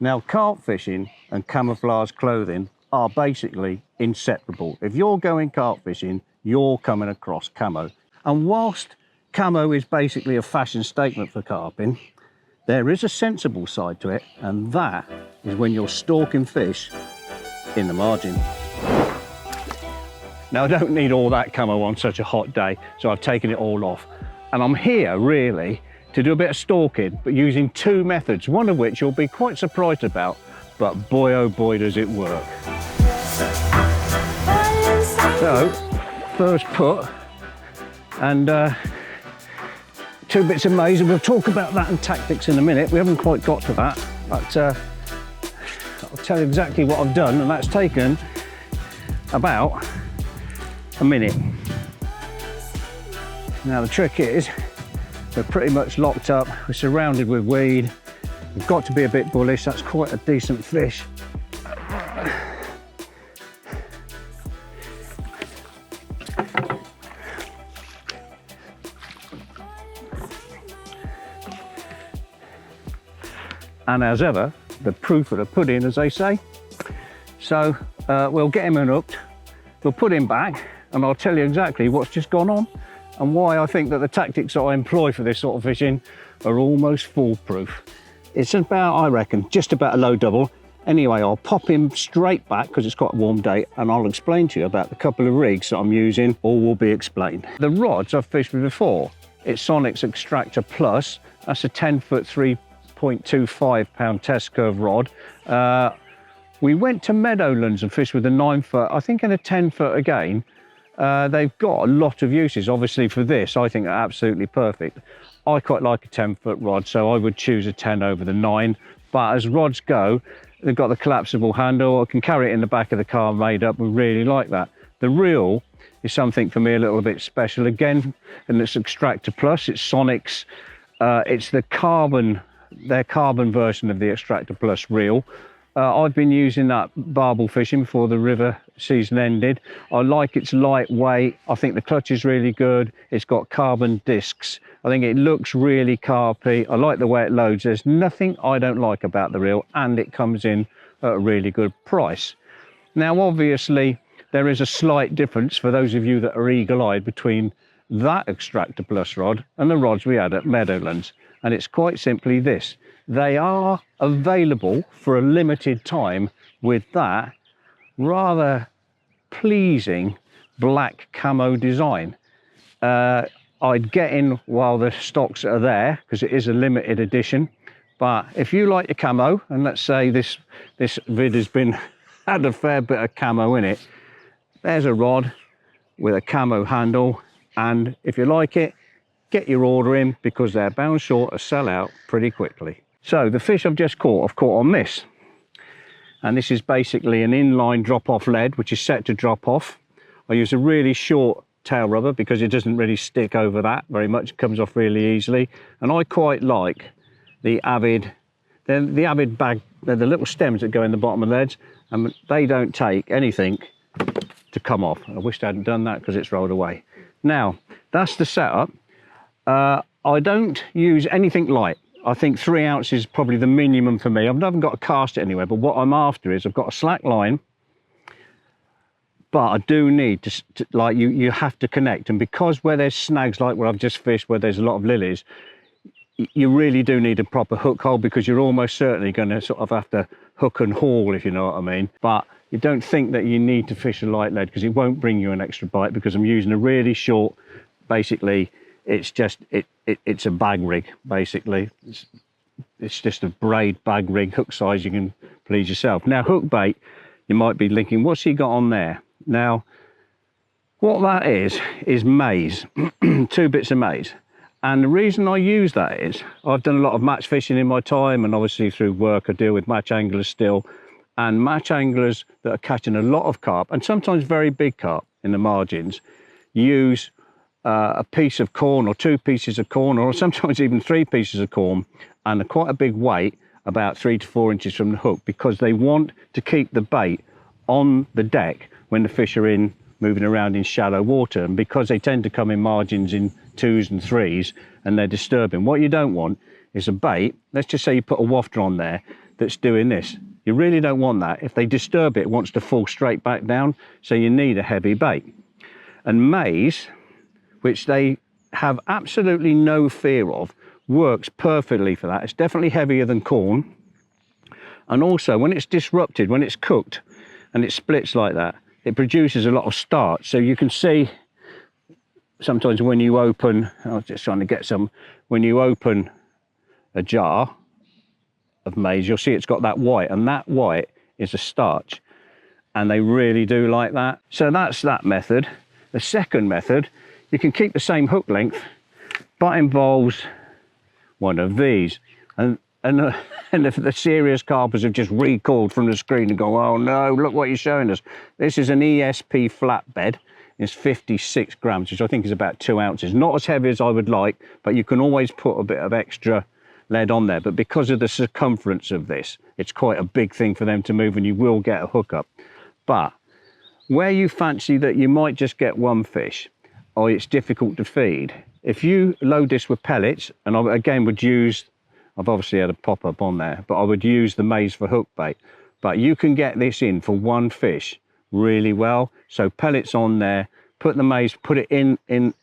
Now, carp fishing and camouflage clothing are basically inseparable. If you're going carp fishing, you're coming across camo. And whilst camo is basically a fashion statement for carping, there is a sensible side to it, and that is when you're stalking fish in the margin. Now, I don't need all that camo on such a hot day, so I've taken it all off. And I'm here really to do a bit of stalking, but using two methods, one of which you'll be quite surprised about, but boy oh boy does it work. So, first put, and 2 bits of maize, and we'll talk about that and tactics in a minute. We haven't quite got to that, but I'll tell you exactly what I've done, and that's taken about a minute. Now the trick is, we're pretty much locked up, we're surrounded with weed, we've got to be a bit bullish, that's quite a decent fish. And as ever, the proof of the pudding, as they say. So we'll get him unhooked, we'll put him back, and I'll tell you exactly what's just gone on and why I think that the tactics that I employ for this sort of fishing are almost foolproof. It's about, I reckon, just about a low double. Anyway, I'll pop him straight back because it's quite a warm day, and I'll explain to you about the couple of rigs that I'm using. All will be explained. The rods I've fished with before, it's Sonik Xtractor Plus. That's a 10-foot 3.25 pound test curve rod. We went to Meadowlands and fished with a 9-foot, I think in a 10-foot again. They've got a lot of uses. Obviously for this, I think they're absolutely perfect. I quite like a 10-foot rod, so I would choose a 10 over the 9. But as rods go, they've got the collapsible handle. I can carry it in the back of the car made up. We really like that. The reel is something for me a little bit special. Again, and it's Xtractor Plus. It's Sonic's. It's the carbon, their carbon version of the Xtractor Plus reel. I've been using that barbel fishing before the river season ended. I like its lightweight. I think the clutch is really good. It's got carbon discs. I think it looks really carpy. I like the way it loads. There's nothing I don't like about the reel, and it comes in at a really good price. Now, obviously, there is a slight difference for those of you that are eagle-eyed between that Xtractor Plus rod and the rods we had at Meadowlands. And it's quite simply this. They are available for a limited time with that rather pleasing black camo design. I'd get in while the stocks are there because it is a limited edition. But if you like your camo, and let's say this vid has had a fair bit of camo in it, there's a rod with a camo handle, and if you like it, get your order in because they're bound short to sell out pretty quickly. So the fish I've just caught, I've caught on this. And this is basically an inline drop-off lead, which is set to drop off. I use a really short tail rubber because it doesn't really stick over that very much. It comes off really easily. And I quite like the Avid, the Avid bag, they're the little stems that go in the bottom of the leads, and they don't take anything to come off. I wish I hadn't done that because it's rolled away. Now, that's the setup. I don't use anything light. I think 3 ounces is probably the minimum for me. I haven't got to cast it anywhere, but what I'm after is I've got a slack line, but I do need to like, you have to connect. And because where there's snags like where I've just fished, where there's a lot of lilies, you really do need a proper hook hole because you're almost certainly going to sort of have to hook and haul, if you know what I mean. But you don't think that you need to fish a light lead because it won't bring you an extra bite because I'm using a really short, basically, it's just, it's a bag rig, basically. It's just a braid bag rig, hook size, you can please yourself. Now, hook bait, you might be thinking, what's he got on there? Now, what that is maize, 2 bits of maize. And the reason I use that is, I've done a lot of match fishing in my time, and obviously through work I deal with match anglers still. And match anglers that are catching a lot of carp, and sometimes very big carp in the margins, use a piece of corn or 2 pieces of corn, or sometimes even 3 pieces of corn, and quite a big weight, about 3 to 4 inches from the hook, because they want to keep the bait on the deck when the fish are moving around in shallow water. And because they tend to come in margins in 2s and 3s and they're disturbing, what you don't want is a bait. Let's just say you put a wafter on there, that's doing this. You really don't want that. If they disturb it, it wants to fall straight back down, so you need a heavy bait. And maize, which they have absolutely no fear of, works perfectly for that. It's definitely heavier than corn. And also when it's disrupted, when it's cooked and it splits like that, it produces a lot of starch. So you can see sometimes when you open, I was just trying to get some, when you open a jar of maize, you'll see it's got that white, and that white is a starch, and they really do like that. So that's that method. The second method, you can keep the same hook length, but involves one of these. And if the serious carpers have just recoiled from the screen and go, oh no, look what you're showing us. This is an ESP flatbed. It's 56 grams, which I think is about 2 ounces. Not as heavy as I would like, but you can always put a bit of extra lead on there. But because of the circumference of this, it's quite a big thing for them to move, and you will get a hookup. But where you fancy that you might just get one fish, or it's difficult to feed, if you load this with pellets, and I again would use, I've obviously had a pop-up on there, but I would use the maize for hook bait. But you can get this in for one fish really well. So pellets on there, put the maize, put it in you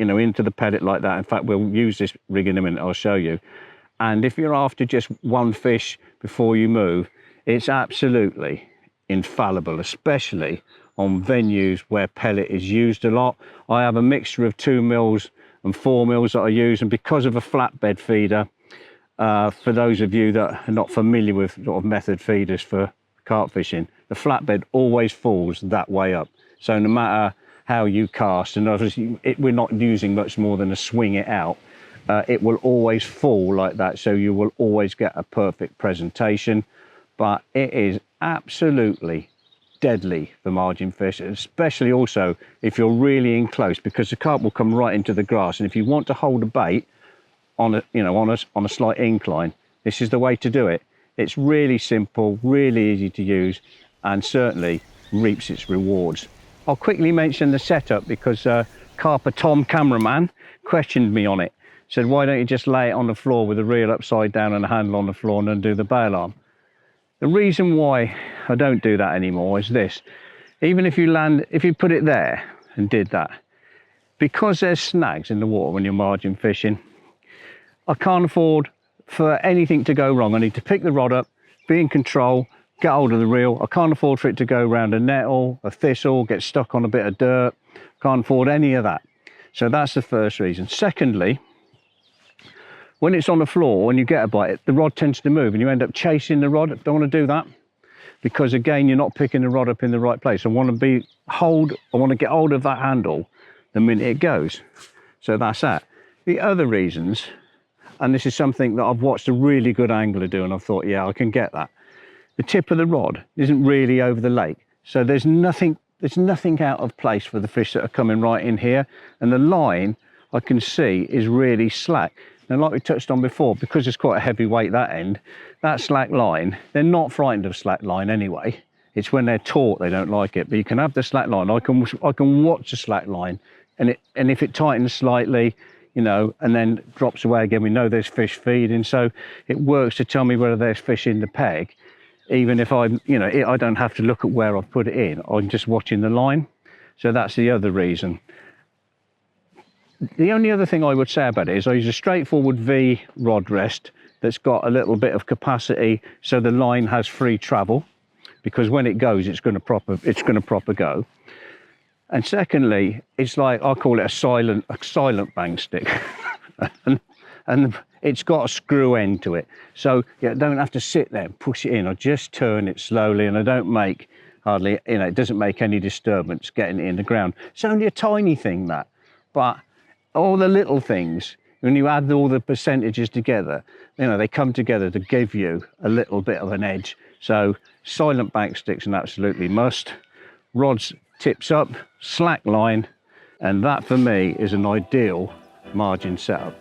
know, into the pellet like that. In fact, we'll use this rig in a minute, I'll show you. And if you're after just one fish before you move, it's absolutely infallible, especially on venues where pellet is used a lot. I have a mixture of 2 mils and 4 mils that I use, and because of a flatbed feeder, for those of you that are not familiar with sort of method feeders for carp fishing, the flatbed always falls that way up. So no matter how you cast, and obviously we're not using much more than a swing it out, it will always fall like that, so you will always get a perfect presentation. But it is absolutely deadly for margin fish, especially also if you're really in close, because the carp will come right into the grass, and if you want to hold a bait on a, you know, on a slight incline, this is the way to do it. It's really simple, really easy to use, and certainly reaps its rewards. I'll quickly mention the setup because Carper Tom, cameraman, questioned me on it. Said, why don't you just lay it on the floor with the reel upside down and a handle on the floor and then do the bail arm? The reason why I don't do that anymore is this. Even if you put it there and did that, because there's snags in the water when you're margin fishing, I can't afford for anything to go wrong. I need to pick the rod up, be in control, get hold of the reel. I can't afford for it to go around a nettle, a thistle, get stuck on a bit of dirt. Can't afford any of that. So that's the first reason. Secondly, when it's on the floor and you get a bite, the rod tends to move and you end up chasing the rod. Don't want to do that, because again, you're not picking the rod up in the right place. I want to get hold of that handle the minute it goes. So that's that. The other reasons, and this is something that I've watched a really good angler do, and I thought, yeah, I can get that. The tip of the rod isn't really over the lake, so there's nothing out of place for the fish that are coming right in here, and the line I can see is really slack. And like we touched on before, because it's quite a heavy weight that end, that slack line, they're not frightened of slack line anyway. It's when they're taut they don't like it. But you can have the slack line. I can watch the slack line, and if it tightens slightly, you know, and then drops away again, we know there's fish feeding. So it works to tell me whether there's fish in the peg, even if I don't have to look at where I've put it in. I'm just watching the line. So that's the other reason. The only other thing I would say about it is I use a straightforward V rod rest that's got a little bit of capacity, so the line has free travel, because when it goes, it's going to proper go. And secondly, it's like, I call it a silent bank stick, and it's got a screw end to it, so you don't have to sit there and push it in. I just turn it slowly, and I don't make hardly, it doesn't make any disturbance getting it in the ground. It's only a tiny thing, that, but all the little things, when you add all the percentages together, they come together to give you a little bit of an edge. So silent bank stick's an absolutely must. Rods tips up, slack line, and that for me is an ideal margin setup.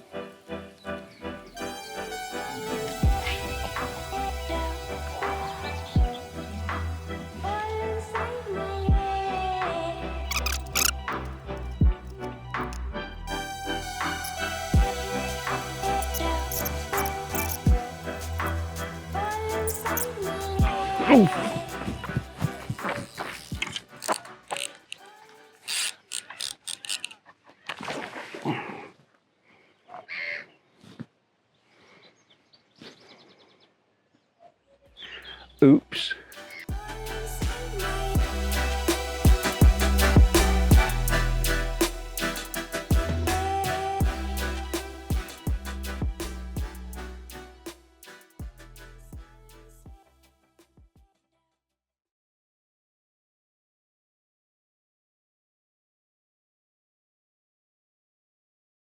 Oops.